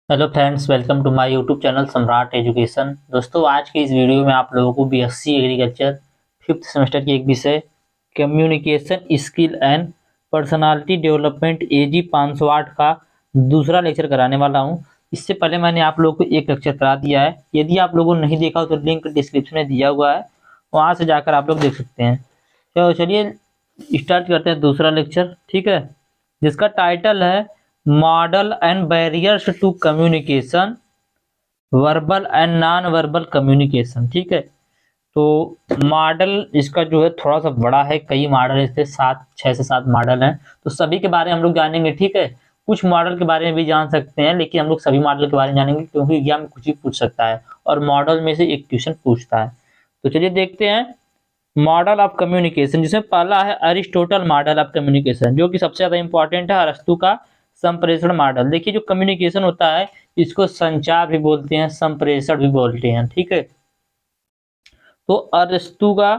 Hello friends, welcome to my YouTube channel Samrat education. दोस्तों, आज की इस वीडियो में आप लोगों को बीएससी एग्रीकल्चर फिफ्थ सेमेस्टर की एक विषय communication skill and personality development AG 508 का दूसरा लेक्चर कराने वाला हूं। इससे पहले मैंने आप लोगों को एक लेक्चर करा दिया है। यदि आप लोगों ने नहीं देखा हो तो लिंक डिस्क्रिप्शन में दिया हुआ है, वहाँ से जाकर आप लोग देख सकते हैं। तो चलिए स्टार्ट करते हैं दूसरा लेक्चर, ठीक है, जिसका टाइटल है model and barriers to communication, verbal and non verbal communication. ठीक है, तो मॉडल इसका जो है थोड़ा सा बड़ा है, कई मॉडल है, इसके 6 से 7 मॉडल हैं। तो सभी के बारे में हम लोग जानेंगे। ठीक है, कुछ मॉडल के बारे में भी जान सकते हैं, लेकिन हम लोग सभी मॉडल के बारे में जानेंगे, क्योंकि एग्जाम में कुछ भी पूछ सकता है और मॉडल में से एक क्वेश्चन पूछता है। तो चलिए देखते हैं मॉडल ऑफ कम्युनिकेशन, जिसमें पहला है अरिस्टोटल मॉडल ऑफ कम्युनिकेशन, जो कि सबसे ज्यादा इंपॉर्टेंट है। अरस्तु का संप्रेषण मॉडल। देखिए, जो कम्युनिकेशन होता है इसको संचार भी बोलते हैं, संप्रेषण भी बोलते हैं। ठीक है, तो अरस्तु का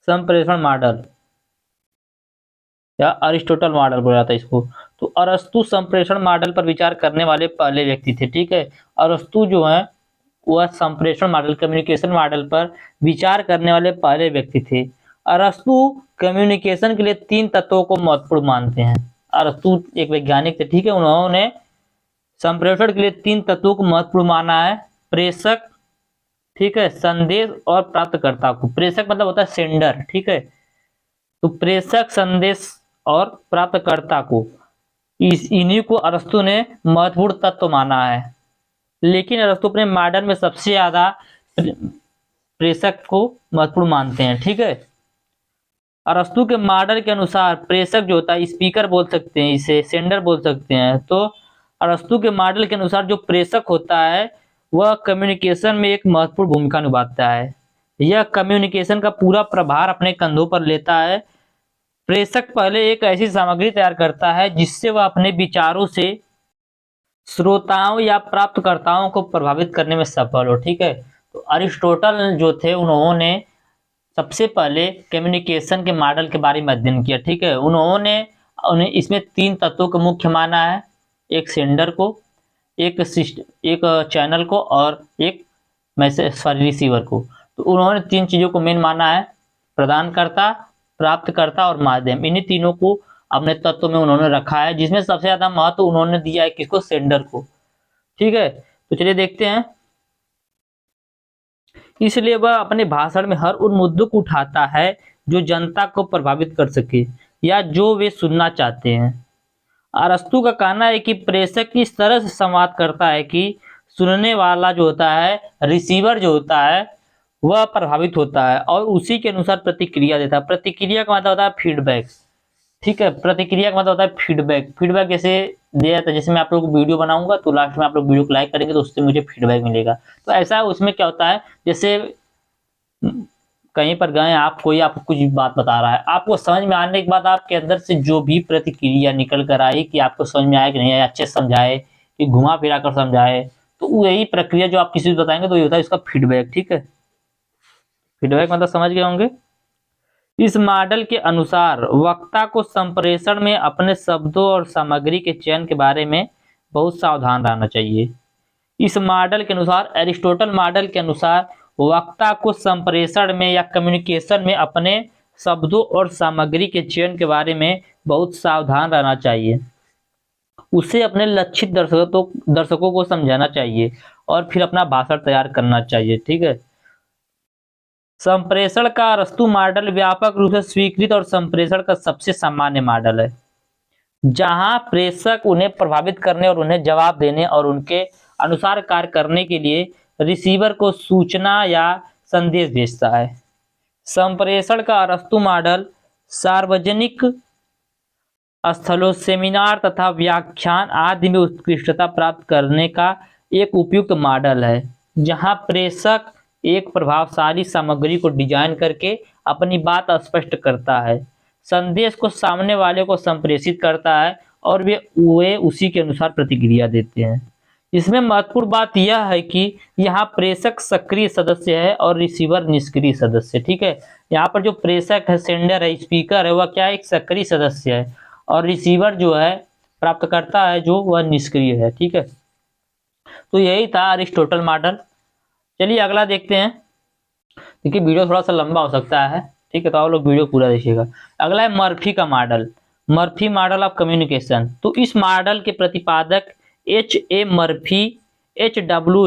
संप्रेषण मॉडल या अरिस्टोटल मॉडल बोला जाता है इसको। तो अरस्तु संप्रेषण मॉडल पर विचार करने वाले पहले व्यक्ति थे। ठीक है, अरस्तु जो है वह संप्रेषण मॉडल, कम्युनिकेशन मॉडल पर विचार करने वाले पहले व्यक्ति थे। अरस्तु कम्युनिकेशन के लिए 3 तत्वों को महत्वपूर्ण मानते हैं। अरस्तु एक वैज्ञानिक थे। ठीक है, उन्होंने संप्रेषण के लिए 3 तत्वों को महत्वपूर्ण माना है। प्रेषक, ठीक है, संदेश और प्राप्तकर्ता को। प्रेषक मतलब होता है सेंडर। ठीक है, तो प्रेषक, संदेश और प्राप्तकर्ता को, इन्हीं को अरस्तु ने महत्वपूर्ण तत्व माना है। लेकिन अरस्तु अपने मॉडल में सबसे ज्यादा प्रेषक को महत्वपूर्ण मानते हैं। ठीक है, अरस्तु के मॉडल के अनुसार प्रेषक जो होता है, स्पीकर बोल सकते हैं, इसे सेंडर बोल सकते हैं। तो अरस्तु के मॉडल के अनुसार जो प्रेषक होता है वह कम्युनिकेशन में एक महत्वपूर्ण भूमिका निभाता है। यह कम्युनिकेशन का पूरा प्रभार अपने कंधों पर लेता है। प्रेषक पहले एक ऐसी सामग्री तैयार करता है जिससे वह अपने विचारों से श्रोताओं या प्राप्तकर्ताओं को प्रभावित करने में सफल हो। ठीक है, तो अरिस्टोटल जो थे उन्होंने सबसे पहले कम्युनिकेशन के मॉडल के बारे में अध्ययन किया। ठीक है, उन्होंने उन्हें इसमें 3 तत्वों को मुख्य माना है। एक सेंडर को, एक एक चैनल को और एक मैसेज रिसीवर को। तो उन्होंने 3 चीजों को मेन माना है, प्रदानकर्ता, प्राप्तकर्ता और माध्यम। इन्हीं तीनों को अपने तत्व में उन्होंने रखा है, जिसमें सबसे ज्यादा महत्व उन्होंने दिया है किसको? सेंडर को। ठीक है, तो चलिए देखते हैं। इसलिए वह अपने भाषण में हर उन मुद्दों को उठाता है जो जनता को प्रभावित कर सके या जो वे सुनना चाहते हैं। अरस्तु का कहना है कि प्रेषक इस तरह से संवाद करता है कि सुनने वाला जो होता है, रिसीवर जो होता है, वह प्रभावित होता है और उसी के अनुसार प्रतिक्रिया देता है। प्रतिक्रिया का मतलब होता है फीडबैक। ठीक है, प्रतिक्रिया का मतलब होता है फीडबैक। फीडबैक कैसे दिया जाता है? जैसे मैं आप लोग को वीडियो बनाऊंगा तो लास्ट में आप लोग वीडियो को लाइक करेंगे तो उससे मुझे फीडबैक मिलेगा। तो ऐसा उसमें क्या होता है, जैसे कहीं पर गए आप, कोई आपको कुछ बात बता रहा है, आपको समझ में आने के बाद आपके अंदर से जो भी प्रतिक्रिया निकल कर आई कि आपको समझ में आया कि नहीं आया, अच्छे से समझाए कि घुमा फिरा कर समझाए, तो यही प्रक्रिया जो आप किसी को बताएंगे तो ये होता है इसका फीडबैक। ठीक है, फीडबैक मतलब समझ गए होंगे। इस मॉडल के अनुसार वक्ता को संप्रेषण में अपने शब्दों और सामग्री के चयन के बारे में बहुत सावधान रहना चाहिए। इस मॉडल के अनुसार, एरिस्टोटल मॉडल के अनुसार, वक्ता को संप्रेषण में या कम्युनिकेशन में अपने शब्दों और सामग्री के चयन के बारे में बहुत सावधान रहना चाहिए। उसे अपने लक्षित दर्शकों को समझाना चाहिए और फिर अपना भाषण तैयार करना चाहिए। ठीक है, संप्रेषण का अरस्तु मॉडल व्यापक रूप से स्वीकृत और संप्रेषण का सबसे सामान्य मॉडल है, जहां प्रेषक उन्हें प्रभावित करने और उन्हें जवाब देने और उनके अनुसार कार्य करने के लिए रिसीवर को सूचना या संदेश भेजता है। संप्रेषण का अरस्तु मॉडल सार्वजनिक स्थलों, सेमिनार तथा व्याख्यान आदि में उत्कृष्टता प्राप्त करने का एक उपयुक्त मॉडल है, जहां प्रेषक एक प्रभावशाली सामग्री को डिजाइन करके अपनी बात स्पष्ट करता है, संदेश को सामने वाले को संप्रेषित करता है और वे उसी के अनुसार प्रतिक्रिया देते हैं। इसमें महत्वपूर्ण बात यह है कि यहाँ प्रेषक सक्रिय सदस्य है और रिसीवर निष्क्रिय सदस्य। ठीक है, यहाँ पर जो प्रेषक है, सेंडर है, स्पीकर है, वह क्या है? एक सक्रिय सदस्य है, और रिसीवर जो है, प्राप्तकर्ता है, जो वह निष्क्रिय है। ठीक है, तो यही था अरिस्टोटल मॉडल। चलिए अगला देखते हैं। देखिए वीडियो थोड़ा सा लंबा हो सकता है, ठीक है, तो आप लोग वीडियो पूरा देखिएगा। अगला है मर्फी का model, Murphy model of communication. तो इस मॉडल के प्रतिपादक H.A. Murphy, H.W.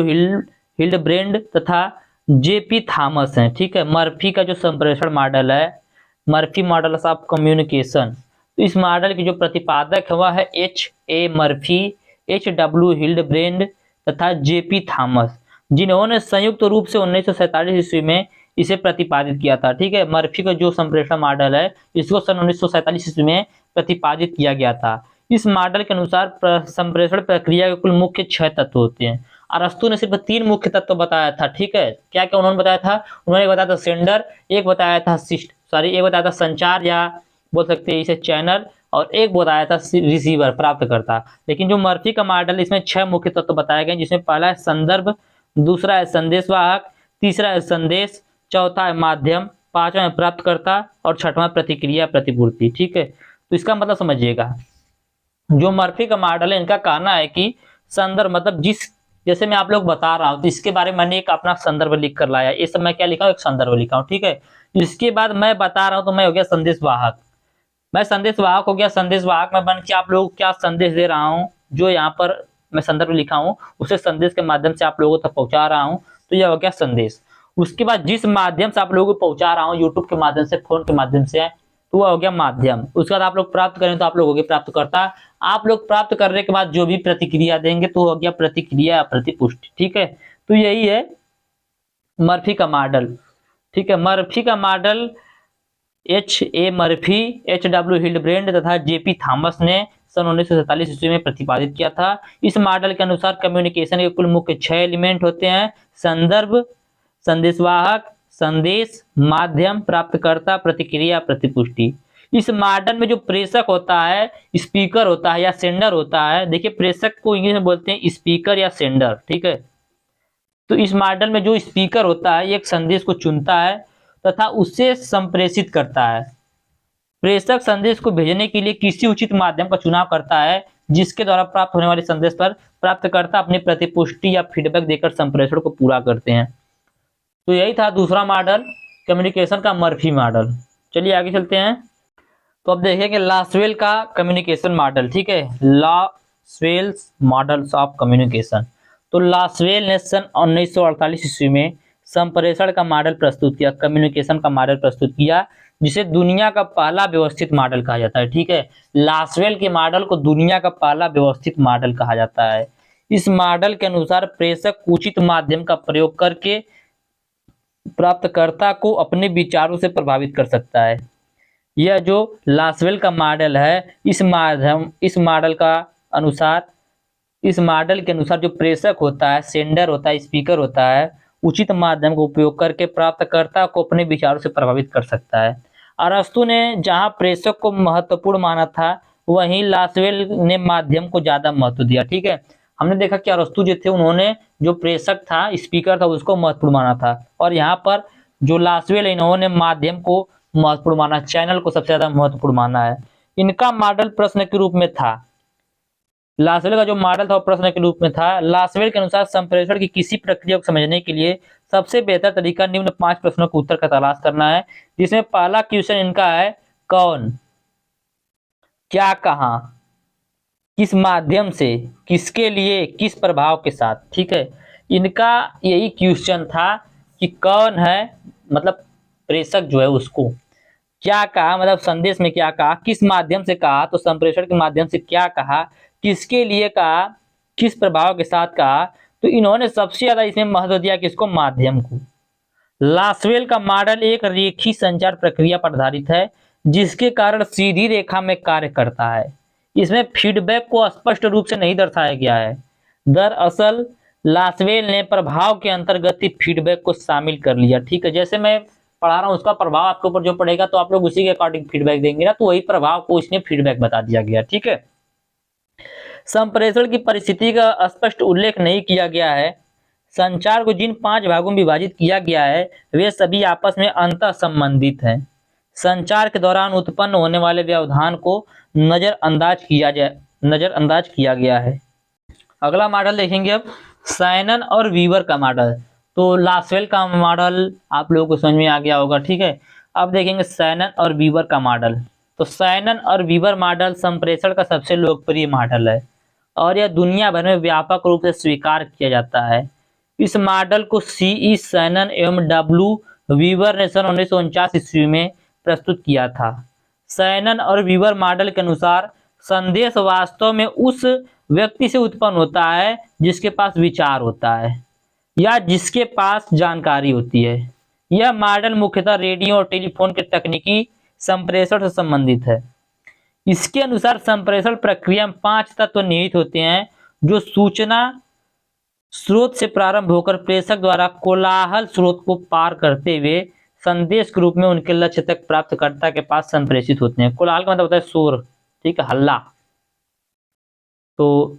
हिल्डब्रेंड तथा J.P. थॉमस हैं, ठीक है। मर्फी का जो संप्रेषण मॉडल है, मर्फी मॉडल ऑफ कम्युनिकेशन, तो इस मॉडल के जो प्रतिपादक है वह है H.A. Murphy, H.W. हिल्डब्रेंड तथा J.P. थॉमस, जिन्होंने संयुक्त रूप से 1947 ईस्वी में इसे प्रतिपादित किया था, ठीक है। मर्फी का जो संप्रेषण मॉडल है इसको सन 1947 ईस्वी में प्रतिपादित किया गया था। इस मॉडल के अनुसार संप्रेषण प्रक्रिया के कुल मुख्य 6 तत्व होते हैं। अरस्तु ने सिर्फ 3 मुख्य तत्व बताया था, ठीक है। क्या क्या उन्होंने बताया था? उन्होंने बताया था सेंडर, एक बताया था एक बताया था संचार या बोल सकते हैं इसे चैनल, और एक बताया था रिसीवर प्राप्तकर्ता। लेकिन जो मर्फी का मॉडल इसमें 6 मुख्य तत्व बताए गए, जिसमें पहला है संदर्भ, दूसरा है संदेशवाहक, तीसरा है संदेश, चौथा है माध्यम, पांचवा है प्राप्तकर्ता और छठवां प्रतिक्रिया प्रतिपूर्ति, ठीक है। तो इसका मतलब समझिएगा, जो मर्फी का मॉडल है इनका कहना है कि संदर्भ मतलब जैसे मैं आप लोग बता रहा हूं तो इसके बारे में मैंने एक अपना संदर्भ लिख कर लाया, इस समय क्या लिखा हूं, एक संदर्भ लिखा हूं, ठीक है। इसके बाद मैं बता रहा हूं तो मैं हो गया संदेशवाहक, मैं संदेशवाहक हो गया। संदेशवाहक में बन के आप लोगों को क्या संदेश दे रहा हूं, जो यहाँ पर मैं संदर्भ लिखा हूं उसे संदेश के माध्यम से आप लोगों तक पहुंचा रहा हूं, तो यह हो गया संदेश। उसके बाद जिस माध्यम से आप लोगों को पहुंचा रहा हूं, यूट्यूब के माध्यम से, फोन के माध्यम से, तो वह हो गया माध्यम। उसके बाद आप लोग प्राप्त करें तो आप लोग हो गए प्राप्तकर्ता। आप लोग प्राप्त करने के बाद जो भी प्रतिक्रिया देंगे तो हो गया प्रतिक्रिया प्रतिपुष्टि, ठीक है। तो यही है मर्फी का मॉडल, ठीक है। मर्फी का मॉडल H.A. Murphy, H.W. हिल्डब्रेंड तथा J.P. थॉमस ने सन 1947 ईस्वी में प्रतिपादित किया था। इस मॉडल के अनुसार कम्युनिकेशन के कुल मुख्य 6 एलिमेंट होते हैं: संदर्भ, संदेशवाहक, संदेश, माध्यम, प्राप्तकर्ता, प्रतिक्रिया, प्रतिपुष्टि। इस मॉडल में जो प्रेषक होता है, स्पीकर होता है या सेंडर होता है, देखिए प्रेषक को इंग्लिश में बोलते हैं स्पीकर या सेंडर, ठीक है। तो इस मॉडल में जो स्पीकर होता है एक संदेश को चुनता है तथा उसे संप्रेषित करता है। प्रेषक संदेश को भेजने के लिए किसी उचित माध्यम का चुनाव करता है, जिसके द्वारा प्राप्त होने वाले संदेश पर प्राप्तकर्ता अपनी प्रतिपुष्टि या फीडबैक देकर संप्रेषण को पूरा करते हैं। तो यही था दूसरा मॉडल कम्युनिकेशन का, मर्फी मॉडल। चलिए आगे चलते हैं। तो अब देखेंगे लासवेल का कम्युनिकेशन मॉडल, ठीक है। लासवेल्स मॉडल्स ऑफ कम्युनिकेशन। तो लासवेल ने सन 1948 ईस्वी में संप्रेषण का मॉडल प्रस्तुत किया, कम्युनिकेशन का मॉडल प्रस्तुत किया, जिसे दुनिया का पहला व्यवस्थित मॉडल कहा जाता है, ठीक है। लासवेल के मॉडल को दुनिया का पहला व्यवस्थित मॉडल कहा जाता है। इस मॉडल के अनुसार प्रेषक उचित माध्यम का प्रयोग करके प्राप्तकर्ता को अपने विचारों से प्रभावित कर सकता है। यह जो लासवेल का मॉडल है, इस मॉडल के अनुसार जो प्रेषक होता है, सेंडर होता है, स्पीकर होता है, उचित माध्यम का उपयोग करके प्राप्तकर्ता को अपने विचारों से प्रभावित कर सकता है। अरस्तु ने जहां प्रेषक को महत्वपूर्ण माना था, वहीं लासवेल ने माध्यम को ज्यादा महत्व दिया, ठीक है। हमने देखा कि अरस्तु जो थे उन्होंने जो प्रेषक था, स्पीकर था, उसको महत्वपूर्ण माना था, और यहाँ पर जो लासवेल है इन्होंने माध्यम को महत्वपूर्ण माना, चैनल को सबसे ज्यादा महत्वपूर्ण माना है। इनका मॉडल प्रश्न के रूप में था, लासवेल का जो मॉडल था वो प्रश्न के रूप में था। लासवेल के अनुसार संप्रेषण की किसी प्रक्रिया को समझने के लिए सबसे बेहतर तरीका निम्न 5 प्रश्नों के उत्तर का तलाश करना है, जिसमें पहला क्वेश्चन इनका है कौन, क्या, कहां, किस माध्यम से, किसके लिए, किस प्रभाव के साथ, ठीक है। इनका यही क्वेश्चन था कि कौन है, मतलब प्रेषक जो है उसको, क्या कहा मतलब संदेश में क्या कहा, किस माध्यम से कहा तो संप्रेषण के माध्यम से क्या कहा, किसके लिए कहा, किस प्रभाव के साथ कहा। तो इन्होंने सबसे ज्यादा इसमें महत्व दिया किसको, माध्यम को। लासवेल का मॉडल एक रेखीय संचार प्रक्रिया पर आधारित है, जिसके कारण सीधी रेखा में कार्य करता है। इसमें फीडबैक को स्पष्ट रूप से नहीं दर्शाया गया है। दरअसल लासवेल ने प्रभाव के अंतर्गत ही फीडबैक को शामिल कर लिया, ठीक है। जैसे मैं पढ़ा रहा हूँ उसका प्रभाव आपके ऊपर जो पड़ेगा तो आप लोग उसी के अकॉर्डिंग फीडबैक देंगे ना, तो वही प्रभाव को इसमें फीडबैक बता दिया गया, ठीक है। संप्रेषण की परिस्थिति का स्पष्ट उल्लेख नहीं किया गया है। संचार को जिन 5 भागों में विभाजित किया गया है वे सभी आपस में अंतः संबंधित हैं। संचार के दौरान उत्पन्न होने वाले व्यवधान को नजरअंदाज किया गया है। अगला मॉडल देखेंगे अब। शैनन और वीवर का मॉडल। तो लासवेल का मॉडल आप लोगों को समझ में आ गया होगा, ठीक है। अब देखेंगे शैनन और वीवर का मॉडल। तो शैनन और वीवर मॉडल संप्रेषण का सबसे लोकप्रिय मॉडल है और यह दुनिया भर में व्यापक रूप से स्वीकार किया जाता है। इस मॉडल को सीई शैनन एवं डब्ल्यू वीवर ने सन 1949 ईस्वी में प्रस्तुत किया था। शैनन और वीवर मॉडल के अनुसार संदेश वास्तव में उस व्यक्ति से उत्पन्न होता है जिसके पास विचार होता है या जिसके पास जानकारी होती है। यह मॉडल मुख्यतः रेडियो और टेलीफोन के तकनीकी संप्रेषण से संबंधित है। इसके अनुसार संप्रेषण प्रक्रिया में 5 तत्व निहित होते हैं जो सूचना स्रोत से प्रारंभ होकर प्रेषक द्वारा कोलाहल स्रोत को पार करते हुए संदेश के रूप में उनके लक्ष्य तक प्राप्तकर्ता के पास संप्रेषित होते हैं। कोलाहल का मतलब होता है शोर, ठीक है, हल्ला। तो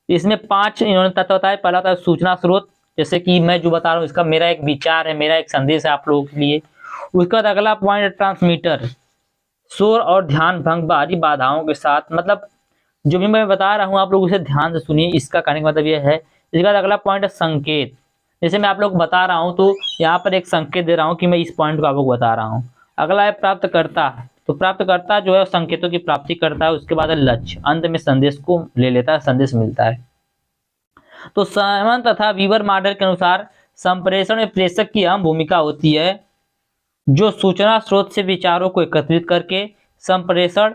इसमें 5 इन्होंने तत्व बताया। पहला होता है सूचना स्रोत, जैसे कि मैं जो बता रहा हूँ इसका मेरा एक विचार है, मेरा एक संदेश है आप लोगों के लिए। उसके बाद अगला पॉइंट है ट्रांसमीटर, शोर और ध्यान भंग बाहरी बाधाओं के साथ, मतलब जो भी मैं बता रहा हूँ आप लोग उसे ध्यान से सुनिए, इसका कहने का मतलब यह है। इसके बाद अगला पॉइंट है संकेत, जैसे मैं आप लोग को बता रहा हूँ तो यहाँ पर एक संकेत दे रहा हूँ कि मैं इस पॉइंट को आप लोग को बता रहा हूँ। अगला है प्राप्तकर्ता, तो प्राप्तकर्ता जो है संकेतों की प्राप्ति करता है। उसके बाद है लक्ष्य, अंत में संदेश को ले लेता है, संदेश मिलता है। तो शैनन तथा वीवर मॉडल के अनुसार संप्रेषण में प्रेषक की अहम भूमिका होती है, जो सूचना स्रोत से विचारों को एकत्रित करके संप्रेषण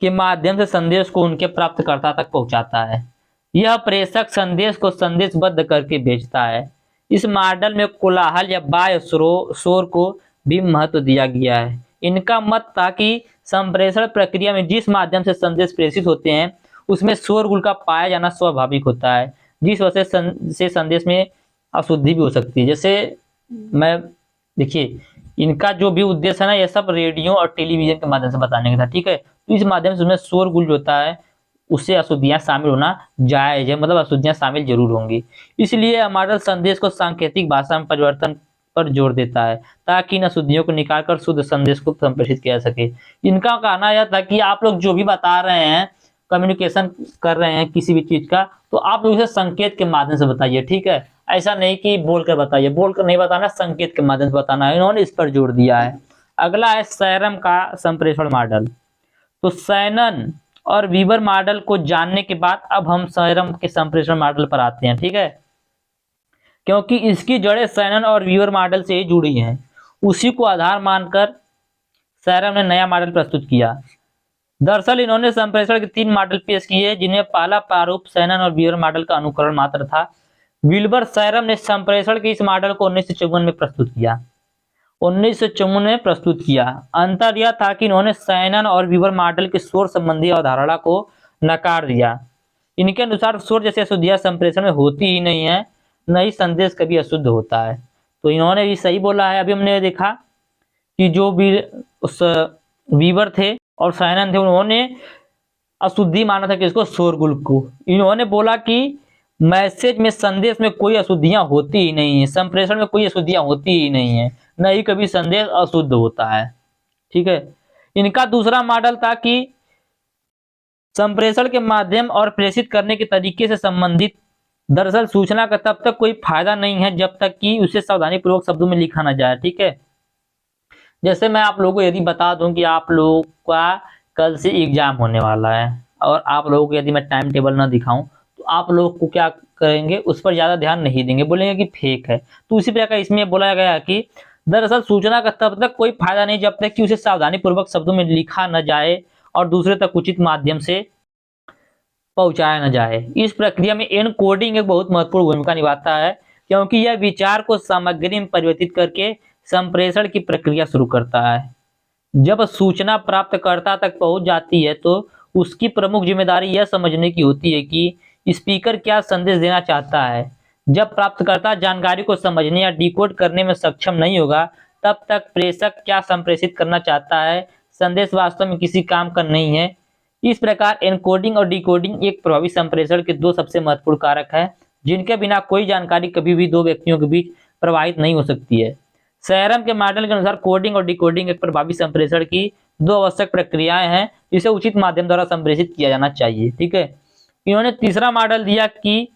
के माध्यम से संदेश को उनके प्राप्तकर्ता तक पहुंचाता है। यह प्रेषक संदेश को संदेशबद्ध करके भेजता है। इस मॉडल में कोलाहल या बाह्य शोर को भी महत्व दिया गया है। इनका मत था कि संप्रेषण प्रक्रिया में जिस माध्यम से संदेश प्रेषित होते हैं उसमें शोरगुल का पाया जाना स्वाभाविक होता है, जिस वजह से संदेश में अशुद्धि भी हो सकती है। जैसे मैं देखिए इनका जो भी उद्देश्य है ना, यह सब रेडियो और टेलीविजन के माध्यम से बताने का था, ठीक है। तो इस माध्यम से उसमें शोरगुल जो होता है उससे अशुद्धियां शामिल होना जायज है, मतलब अशुद्धियां शामिल जरूर होंगी। इसलिए यह मॉडल संदेश को सांकेतिक भाषा में परिवर्तन पर जोर देता है ताकि इन अशुद्धियों को निकालकर शुद्ध संदेश को संप्रेषित किया जा सके। इनका कहना यह था कि आप लोग जो भी बता रहे हैं, कम्युनिकेशन कर रहे हैं किसी भी चीज का, तो आप लोग इसे संकेत के माध्यम से बताइए, ठीक है। ऐसा नहीं कि बोलकर बताइए, बोलकर नहीं बताना, संकेत के माध्यम से बताना है। इन्होंने इस पर जोर दिया है। अगला है शैनन का संप्रेषण मॉडल। तो शैनन और वीवर मॉडल को जानने के बाद अब हम शैनन के संप्रेषण मॉडल पर आते हैं, ठीक है, क्योंकि इसकी जड़ें शैनन और वीवर मॉडल से ही जुड़ी हैं। उसी को आधार मानकर शैनन ने नया मॉडल प्रस्तुत किया। दरअसल इन्होंने संप्रेषण के 3 मॉडल पेश किए, जिन्हें पहला प्रारूप शैनन और वीवर मॉडल का अनुकरण मात्र था। विल्बर शैनन ने संप्रेषण के इस मॉडल को 1954 में प्रस्तुत किया। 1954 में प्रस्तुत किया। अंतर यह था कि इन्होंने शैनन और वीवर मॉडल के शोर संबंधी अवधारणा को नकार दिया। इनके अनुसार शोर जैसे अशुद्धियां संप्रेषण में होती ही नहीं है, न ही संदेश कभी अशुद्ध होता है। तो इन्होंने भी सही बोला है। अभी हमने देखा कि जो भी उस वीवर थे और शैनन थे, उन्होंने अशुद्धि माना था किसको, शोरगुल को। इन्होंने बोला कि मैसेज में, संदेश में कोई अशुद्धियां होती ही नहीं है, संप्रेषण में कोई अशुद्धियां होती ही नहीं है, न ही कभी संदेश अशुद्ध होता है, ठीक है। इनका दूसरा मॉडल था कि संप्रेषण के माध्यम और प्रेषित करने के तरीके से संबंधित, दरअसल सूचना का तब तक कोई फायदा नहीं है जब तक कि उसे सावधानी पूर्वक शब्दों में लिखा ना जाए, ठीक है। जैसे मैं आप लोगों को यदि बता दूं कि आप लोगों का कल से एग्जाम होने वाला है और आप लोगों को यदि मैं टाइम टेबल ना दिखाऊं तो आप लोग को क्या करेंगे, उस पर ज्यादा ध्यान नहीं देंगे, बोलेंगे कि फेक है। तो उसी प्रकार इसमें बोला गया कि दरअसल सूचना का तब तक कोई फायदा नहीं जब तक कि उसे सावधानी पूर्वक शब्दों में लिखा न जाए और दूसरे तक उचित माध्यम से पहुंचाया न जाए। इस प्रक्रिया में एनकोडिंग एक बहुत महत्वपूर्ण भूमिका निभाता है, क्योंकि यह विचार को सामग्री में परिवर्तित करके संप्रेषण की प्रक्रिया शुरू करता है। जब सूचना प्राप्तकर्ता तक पहुंच जाती है तो उसकी प्रमुख जिम्मेदारी यह समझने की होती है कि स्पीकर क्या संदेश देना चाहता है। जब प्राप्तकर्ता जानकारी को समझने या डिकोड करने में सक्षम नहीं होगा, तब तक प्रेषक क्या संप्रेषित करना चाहता है, संदेश वास्तव में किसी काम का नहीं है। इस प्रकार एनकोडिंग और डिकोडिंग एक प्रभावी संप्रेषण के 2 सबसे महत्वपूर्ण कारक हैं, जिनके बिना कोई जानकारी कभी भी 2 व्यक्तियों के बीच प्रवाहित नहीं हो सकती है। शैनन के मॉडल के अनुसार कोडिंग और डिकोडिंग एक प्रभावी संप्रेषण की 2 आवश्यक प्रक्रियाएं हैं, जिसे उचित माध्यम द्वारा संप्रेषित किया जाना चाहिए, ठीक है। इन्होंने तीसरा मॉडल दिया कि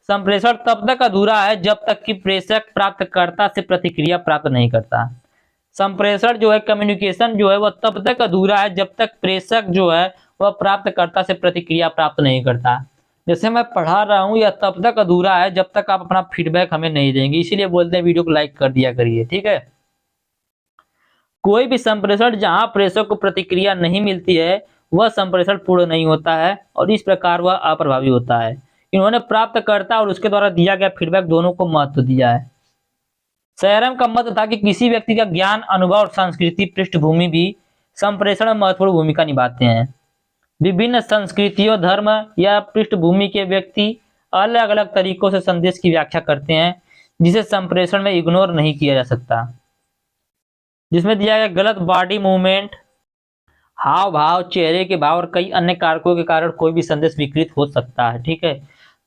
संप्रेषण तब तक अधूरा है जब तक कि प्रेषक प्राप्तकर्ता से प्रतिक्रिया प्राप्त नहीं करता। संप्रेषण जो है, कम्युनिकेशन जो है वह तब तक अधूरा है जब तक प्रेषक जो है वह प्राप्तकर्ता से प्रतिक्रिया प्राप्त नहीं करता। जैसे मैं पढ़ा रहा हूँ, यह तब तक अधूरा है जब तक आप अपना फीडबैक हमें नहीं देंगे, इसीलिए बोलते हैं वीडियो को लाइक कर दिया करिए, ठीक है। कोई भी संप्रेषण जहां प्रेषक को प्रतिक्रिया नहीं मिलती है वह संप्रेषण पूर्ण नहीं होता है और इस प्रकार वह अप्रभावी होता है। इन्होंने प्राप्तकर्ता और उसके द्वारा दिया गया फीडबैक दोनों को महत्व दिया है। सैरम का मत था कि किसी व्यक्ति का ज्ञान, अनुभव और संस्कृति पृष्ठभूमि भी संप्रेषण में महत्वपूर्ण भूमिका निभाते हैं। विभिन्न संस्कृतियों, धर्म या पृष्ठभूमि के व्यक्ति अलग अलग तरीकों से संदेश की व्याख्या करते हैं, जिसे संप्रेषण में इग्नोर नहीं किया जा सकता। जिसमें दिया गया गलत बॉडी मूवमेंट, हाव भाव, चेहरे के भाव और कई अन्य कारकों के कारण कोई भी संदेश विकृत हो सकता है, ठीक है।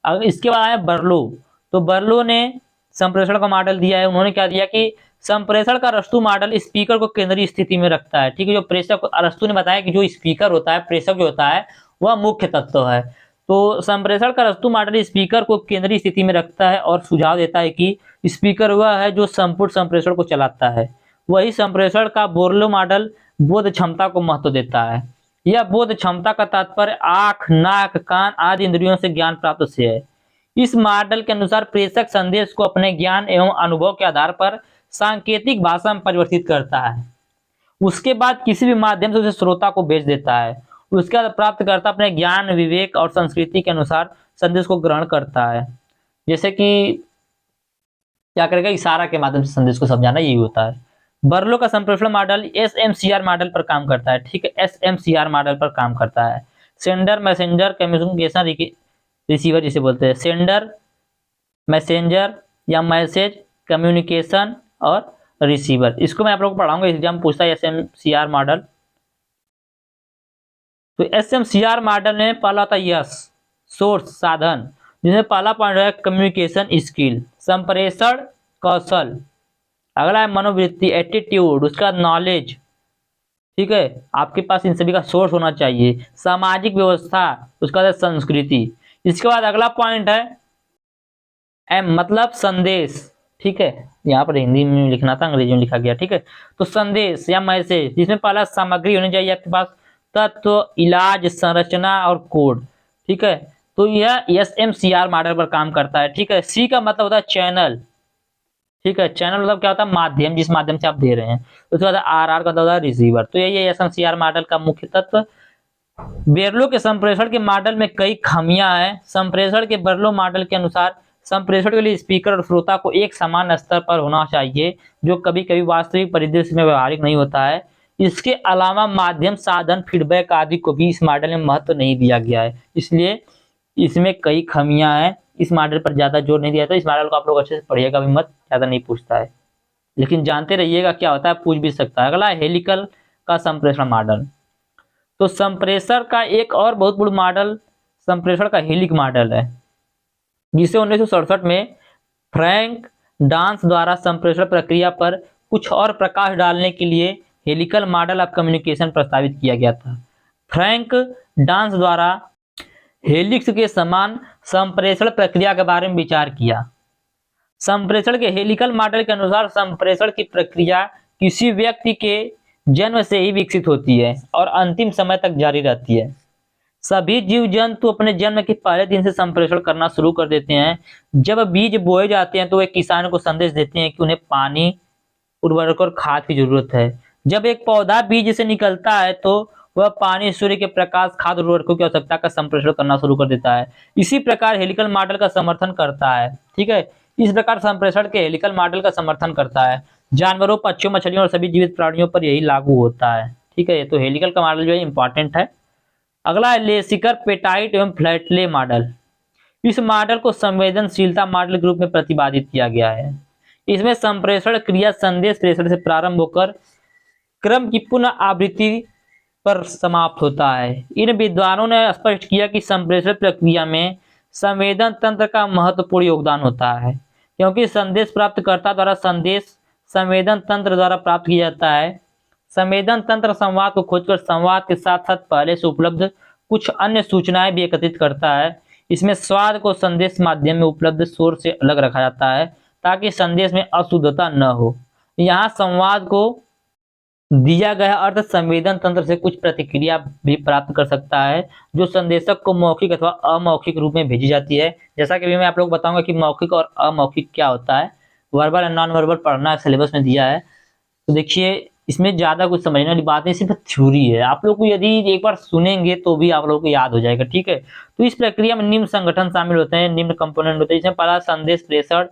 अब इसके बाद आया बर्लो। तो बर्लो ने संप्रेषण का मॉडल दिया है। उन्होंने क्या दिया कि संप्रेषण का अरस्तु मॉडल स्पीकर को केंद्रीय स्थिति में रखता है, ठीक है। जो प्रेषक, अरस्तु ने बताया कि जो स्पीकर होता है, प्रेषक जो होता है वह मुख्य तत्व है। तो संप्रेषण का अरस्तु मॉडल स्पीकर को केंद्रीय स्थिति में रखता है और सुझाव देता है कि स्पीकर वह है जो संपूर्ण संप्रेषण को चलाता है। वही संप्रेषण का बोर्लो मॉडल बोध क्षमता को महत्व देता है। यह बोध क्षमता का तात्पर्य आंख, नाक, कान आदि इंद्रियों से ज्ञान प्राप्त से है। इस मॉडल के अनुसार प्रेषक संदेश को अपने ज्ञान एवं अनुभव के आधार पर सांकेतिक भाषा में परिवर्तित करता है। उसके बाद किसी भी माध्यम से उसे श्रोता को भेज देता है। उसके बाद प्राप्तकर्ता अपने ज्ञान, विवेक और संस्कृति के अनुसार संदेश को ग्रहण करता है। जैसे कि क्या करेगा, इशारा के माध्यम से संदेश को समझाना, यही होता है। बर्लो का संप्रेषण मॉडल एसएमसीआर मॉडल पर काम करता है, ठीक है। एसएमसीआर मॉडल पर काम करता है। सेंडर मैसेंजर कम्युनिकेशन रिसीवर जिसे बोलते हैं। सेंडर, मैसेंजर या मैसेज, कम्युनिकेशन और रिसीवर। इसको मैं आप लोगों को पढ़ाऊंगा, एग्जाम पूछता है एसएमसीआर मॉडल। तो एसएमसीआर मॉडल में पहला होता है यस, सोर्स, साधन, जिसमें पहला पॉइंट है कम्युनिकेशन स्किल, संप्रेषण कौशल। अगला है मनोवृत्ति, एटीट्यूड, उसका नॉलेज, ठीक है। आपके पास इन सभी का सोर्स होना चाहिए। सामाजिक व्यवस्था, उसका है संस्कृति। इसके बाद अगला पॉइंट है एम, मतलब संदेश, ठीक है। यहाँ पर हिंदी में लिखना था, अंग्रेजी में लिखा गया, ठीक है। तो संदेश या मैसेज, जिसमें पहला सामग्री होनी चाहिए आपके पास, तत्व, इलाज, संरचना और कोड, ठीक है। तो यह एसएमसीआर मॉडल पर काम करता है, ठीक है। सी का मतलब होता है चैनल, ठीक है। चैनल मतलब क्या होता है, माध्यम, जिस माध्यम से आप दे रहे हैं। उसके बाद आरआर का होता है रिसीवर। तो यही है एसएमसीआर मॉडल का मुख्य तत्व। बेरलो के संप्रेषण के मॉडल में कई खामियां हैं। संप्रेषण के बेरलो मॉडल के अनुसार संप्रेषण के लिए स्पीकर और श्रोता को एक समान स्तर पर होना चाहिए, जो कभी कभी वास्तविक परिदृश्य में व्यवहारिक नहीं होता है। इसके अलावा माध्यम, साधन, फीडबैक आदि को भी इस मॉडल में महत्व नहीं दिया गया है, इसलिए इसमें कई खामियां हैं। इस मॉडल पर ज्यादा जोर नहीं दिया था। इस मॉडल को आप लोग अच्छे से पढ़िएगा भी मत, ज्यादा नहीं पूछता है, लेकिन जानते रहिएगा क्या होता है, पूछ भी सकता है। अगला हेलिकल का संप्रेषण मॉडल। तो संप्रेषण का एक और बहुत बड़ा मॉडल संप्रेषण का हेलिक मॉडल है, जिसे 1967 में फ्रैंक डांस द्वारा संप्रेषण प्रक्रिया पर कुछ और प्रकाश डालने के लिए हेलिकल मॉडल ऑफ कम्युनिकेशन प्रस्तावित किया गया था। फ्रैंक डांस द्वारा हेलिक्स के समान संप्रेषण प्रक्रिया के बारे में विचार किया। संप्रेषण के हेलिकल मॉडल के अनुसार संप्रेषण की प्रक्रिया किसी व्यक्ति के जन्म से ही विकसित होती है और अंतिम समय तक जारी रहती है। सभी जीव जंतु अपने जन्म के पहले दिन से संप्रेषण करना शुरू कर देते हैं। जब बीज बोए जाते हैं तो वे किसान को संदेश देते हैं कि उन्हें पानी, उर्वरक और खाद की जरूरत है। जब एक पौधा बीज से निकलता है तो वह पानी, सूर्य के प्रकाश, खाद, उर्वरकों की आवश्यकता का संप्रेषण करना शुरू कर देता है। इसी प्रकार हेलिकल मॉडल का समर्थन करता है, ठीक है। इस प्रकार संप्रेषण के हेलिकल मॉडल का समर्थन करता है। जानवरों, पक्षियों, मछलियों और सभी जीवित प्राणियों पर यही लागू होता है, ठीक है। तो हेलिकल का मॉडल जो है इंपॉर्टेंट है। अगला है लेसिकर, पेटाइट एवं फ्लैटले मॉडल। इस मॉडल को संवेदनशीलता मॉडल के रूप में प्रतिपादित किया गया है। इसमें संप्रेषण क्रिया संदेश प्रेषण से प्रारंभ होकर क्रम की पुनः आवृत्ति पर समाप्त होता है। इन विद्वानों ने स्पष्ट किया कि संप्रेषण प्रक्रिया में संवेदन तंत्र का महत्वपूर्ण योगदान होता है, क्योंकि संदेश प्राप्तकर्ता द्वारा संदेश संवेदन तंत्र द्वारा प्राप्त किया जाता है। संवेदन तंत्र संवाद को खोजकर संवाद के साथ साथ पहले से उपलब्ध कुछ अन्य सूचनाएं भी एकत्रित करता है। इसमें स्वाद को संदेश माध्यम में उपलब्ध शोर से अलग रखा जाता है ताकि संदेश में अशुद्धता न हो। यहाँ संवाद को दिया गया अर्थ संवेदन तंत्र से कुछ प्रतिक्रिया भी प्राप्त कर सकता है जो संदेशक को मौखिक अथवा अमौखिक रूप में भेजी जाती है। जैसा कि मैं आप लोग बताऊंगा कि मौखिक और अमौखिक क्या होता है। वर्बल एंड नॉन वर्बल पढ़ना सिलेबस में दिया है। तो देखिए इसमें ज्यादा कुछ समझने वाली बात नहीं, सिर्फ थ्योरी है। आप लोग को यदि एक बार सुनेंगे तो भी आप लोगों को याद हो जाएगा, ठीक है। तो इस प्रक्रिया में निम्न संगठन शामिल होते हैं, निम्न कंपोनेंट होते हैं, जिसमें पहला संदेश प्रेषण,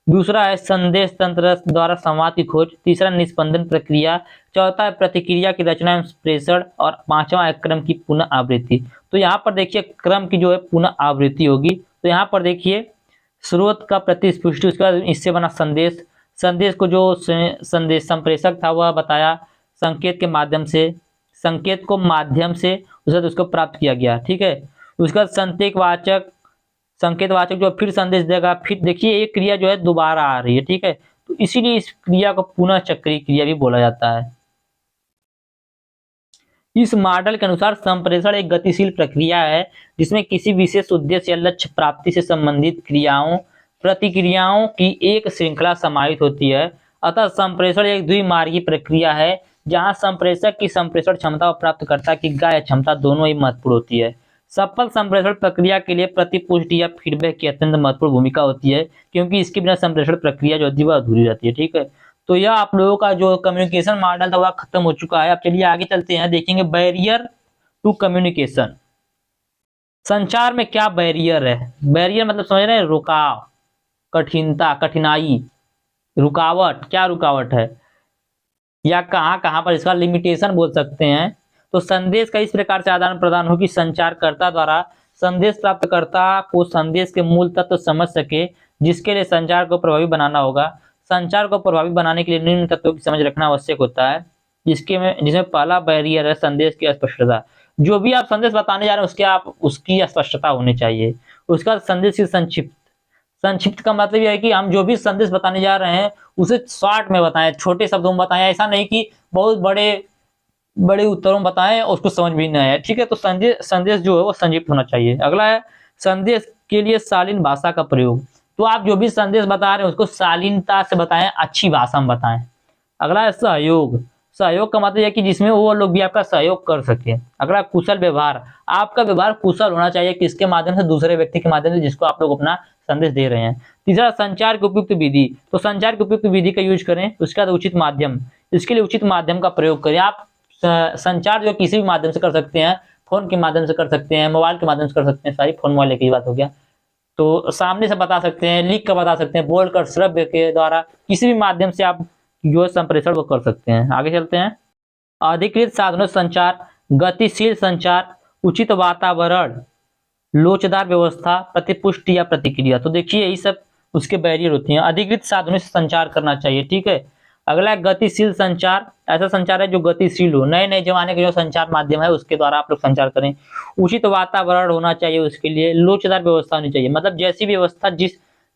दूसरा है संदेश तंत्र द्वारा संवाद की खोज, तीसरा निस्पंदन प्रक्रिया, चौथा है प्रतिक्रिया की रचना एवं प्रेषण, और पांचवा है क्रम की पुनः आवृत्ति। तो यहाँ पर देखिए क्रम की जो है पुनः आवृत्ति होगी। तो यहाँ पर देखिए स्रोत का प्रतिस्पुष्टि, उसके बाद इससे बना संदेश, संदेश को जो संदेश संप्रेषक था वह बताया संकेत के माध्यम से, संकेत को माध्यम से उसको प्राप्त किया गया, ठीक है। उसके बाद संकेतवाचक, संकेतवाचक जो फिर संदेश देगा, फिर देखिए ये क्रिया जो है दोबारा आ रही है, ठीक है। तो इसीलिए इस क्रिया को पुनः चक्रीय क्रिया भी बोला जाता है। इस मॉडल के अनुसार संप्रेषण एक गतिशील प्रक्रिया है जिसमें किसी विशेष उद्देश्य या लक्ष्य प्राप्ति से संबंधित क्रियाओं प्रतिक्रियाओं की एक श्रृंखला समाहित होती है। अतः संप्रेषण एक द्विमार्गी प्रक्रिया है जहां संप्रेषक की संप्रेषण क्षमता और प्राप्तकर्ता की ग्राह्य क्षमता दोनों ही महत्वपूर्ण होती है। सफल संप्रेषण प्रक्रिया के लिए प्रतिपुष्टि या फीडबैक की अत्यंत महत्वपूर्ण भूमिका होती है क्योंकि इसके बिना संप्रेषण प्रक्रिया जो होती है वह अधूरी रहती है, ठीक है। तो यह आप लोगों का जो कम्युनिकेशन मॉडल था वह खत्म हो चुका है। अब चलिए आगे चलते हैं, देखेंगे बैरियर टू कम्युनिकेशन। संचार में क्या बैरियर है? बैरियर मतलब समझ रहे हैं, रुकाव, कठिनता, कठिनाई, रुकावट। क्या रुकावट है या कहां कहां पर इसका लिमिटेशन बोल सकते हैं। तो संदेश का इस प्रकार से आदान प्रदान हो कि संचारकर्ता द्वारा संदेश प्राप्तकर्ता को संदेश के मूल तत्व समझ सके, जिसके लिए संचार को प्रभावी बनाना होगा। संचार को प्रभावी बनाने के लिए निम्न तत्वों की समझ रखना आवश्यक होता है, जिसमें पहला बैरियर है संदेश की स्पष्टता। जो भी आप संदेश बताने जा रहे हैं उसकी स्पष्टता होनी चाहिए। उसका संदेश की संक्षिप्त, संक्षिप्त का मतलब यह है कि हम जो भी संदेश बताने जा रहे हैं उसे शॉर्ट में बताएं, छोटे शब्दों में बताएं। ऐसा नहीं कि बहुत बड़े बड़े उत्तरों में बताएं और उसको समझ भी नहीं आए, ठीक है। तो संदेश जो है वो संक्षिप्त होना चाहिए। अगला है संदेश के लिए शालीन भाषा का प्रयोग। तो आप जो भी संदेश बता रहे हैं उसको शालीनता से बताएं, अच्छी भाषा में बताएं। अगला है सहयोग। सहयोग का मतलब है कि जिसमें वो लोग भी आपका सहयोग कर सके। अगला कुशल व्यवहार, आपका व्यवहार कुशल होना चाहिए, किसके माध्यम से? दूसरे व्यक्ति के माध्यम से जिसको आप लोग अपना संदेश दे रहे हैं। तीसरा संचार की उपयुक्त विधि। तो संचार की उपयुक्त विधि का यूज करें। उसके बाद उचित माध्यम, इसके लिए उचित माध्यम का प्रयोग करें। आप संचार जो किसी भी माध्यम से कर सकते हैं, फोन के माध्यम से कर सकते हैं, मोबाइल के माध्यम से कर सकते हैं, सारी फोन मोबाइल की बात हो गया। तो सामने से बता सकते हैं, लिख कर बता सकते हैं, बोल कर, श्रव्य के द्वारा, किसी भी माध्यम से आप जो संप्रेषण वो कर सकते हैं। आगे चलते हैं, अधिकृत साधनों संचार, गतिशील संचार, उचित वातावरण, लोचदार व्यवस्था, प्रतिपुष्टि या प्रतिक्रिया। तो देखिए यही सब उसके बैरियर होती हैं। अधिकृत साधनों से संचार करना चाहिए, ठीक है। अगला है गतिशील संचार, ऐसा संचार है जो गतिशील हो, नए नए जमाने के जो संचार माध्यम है उसके द्वारा आप लोग संचार करें। उचित वातावरण होना चाहिए उसके लिए, लोचदार व्यवस्था होनी चाहिए, मतलब जैसी व्यवस्था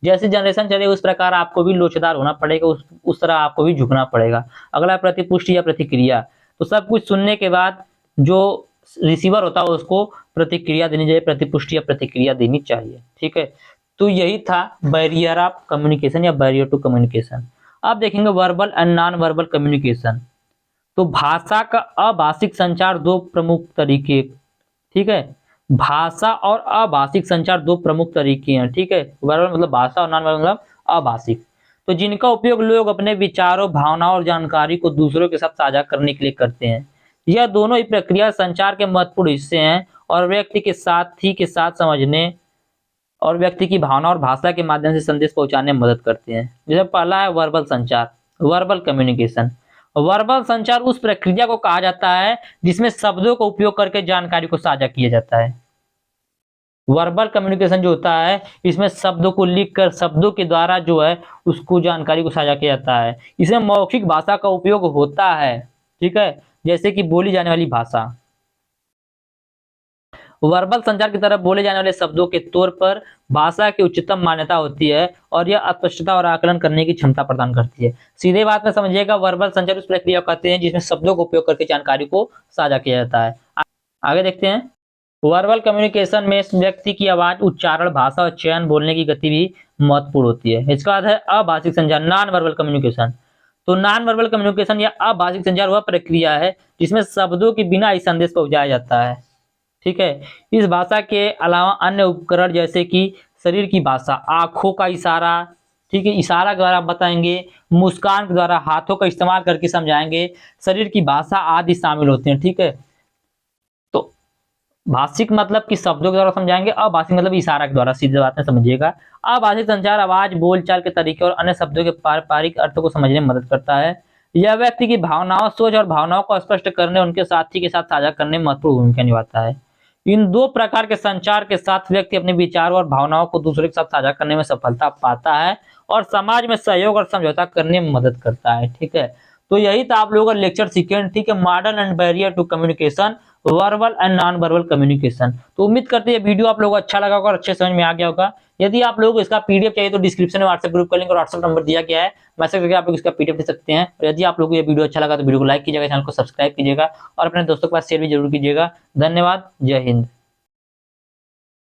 जैसी जनरेशन चले उस प्रकार आपको भी लोचदार होना पड़ेगा, उस तरह आपको भी झुकना पड़ेगा। अगला प्रतिपुष्टि या प्रतिक्रिया, तो सब कुछ सुनने के बाद जो रिसीवर होता है उसको प्रतिक्रिया देनी चाहिए, प्रतिपुष्टि या प्रतिक्रिया देनी चाहिए, ठीक है। तो यही था बैरियर ऑफ कम्युनिकेशन या बैरियर टू कम्युनिकेशन। अब देखेंगे verbal and non verbal communication. तो भाषा का अभाषिक संचार दो प्रमुख तरीके, ठीक है। भाषा और अभाषिक संचार दो प्रमुख तरीके हैं, ठीक है। वर्बल मतलब भाषा और नॉन वर्बल मतलब अभाषिक। तो जिनका उपयोग लोग अपने विचारों, भावनाओं और जानकारी को दूसरों के साथ साझा करने के लिए करते हैं। यह दोनों ही प्रक्रिया संचार के महत्वपूर्ण हिस्से हैं और व्यक्ति के साथ समझने और व्यक्ति की भावना और भाषा के माध्यम से संदेश पहुंचाने में मदद करते हैं। जैसे पहला है वर्बल संचार, वर्बल कम्युनिकेशन। वर्बल संचार उस प्रक्रिया को कहा जाता है जिसमें शब्दों का उपयोग करके जानकारी को साझा किया जाता है। वर्बल कम्युनिकेशन जो होता है इसमें शब्दों को लिखकर शब्दों के द्वारा जो है उसको जानकारी को साझा किया जाता है। इसमें मौखिक भाषा का उपयोग होता है, ठीक है, जैसे कि बोली जाने वाली भाषा। वर्बल संचार की तरफ बोले जाने वाले शब्दों के तौर पर भाषा की उच्चतम मान्यता होती है और यह स्पष्टता और आकलन करने की क्षमता प्रदान करती है। सीधे बात में समझिएगा, वर्बल संचार उस प्रक्रिया को कहते हैं जिसमें शब्दों का उपयोग करके जानकारी को साझा किया जाता है। आगे देखते हैं। वर्बल कम्युनिकेशन में व्यक्ति की आवाज, उच्चारण, भाषा और चयन, बोलने की गति भी महत्वपूर्ण होती है। इसका अर्थ है अभाषिक संचार, नॉन वर्बल कम्युनिकेशन। तो नॉन वर्बल कम्युनिकेशन या अभाषिक संचार वह प्रक्रिया है जिसमें शब्दों के बिना ही संदेश पहुंचाया जाता है। ठीक है। इस भाषा के अलावा अन्य उपकरण जैसे कि शरीर की भाषा, आंखों का इशारा, ठीक है, इशारा द्वारा बताएंगे, मुस्कान के द्वारा, हाथों का इस्तेमाल करके समझाएंगे, शरीर की भाषा आदि शामिल होते हैं। ठीक है। तो भाषिक मतलब कि शब्दों के द्वारा समझाएंगे, अभाषिक मतलब इशारा के द्वारा, सीधे बात में समझिएगा। अभाषिक संचार आवाज, बोलचाल के तरीके और अन्य शब्दों के पारंपरिक अर्थों को समझने में मदद करता है। यह व्यक्ति की भावनाओं, सोच और भावनाओं को स्पष्ट करने, उनके साथी के साथ साझा करने में महत्वपूर्ण भूमिका निभाता है। इन दो प्रकार के संचार के साथ व्यक्ति अपने विचारों और भावनाओं को दूसरे के साथ साझा करने में सफलता पाता है और समाज में सहयोग और समझौता करने में मदद करता है। ठीक है। तो यही था आप लोगों का लेक्चर सेकेंड। ठीक है, modern and barrier to communication, verbal and non verbal communication. तो उम्मीद करते हैं वीडियो आप लोगों को अच्छा लगा होगा और अच्छे समझ में आ गया होगा। यदि आप लोगों को इसका पीडीएफ चाहिए तो डिस्क्रिप्शन में व्हाट्सएप ग्रुप का लिंक और व्हाट्सएप नंबर दिया गया है, मैसेज करके आप लोग इसका पीडीएफ ले सकते हैं। और यदि आप लोगों को ये वीडियो अच्छा लगा तो वीडियो को लाइक कीजिएगा, चैनल को सब्सक्राइब कीजिएगा और अपने दोस्तों के पास शेयर भी जरूर कीजिएगा। धन्यवाद। जय हिंद।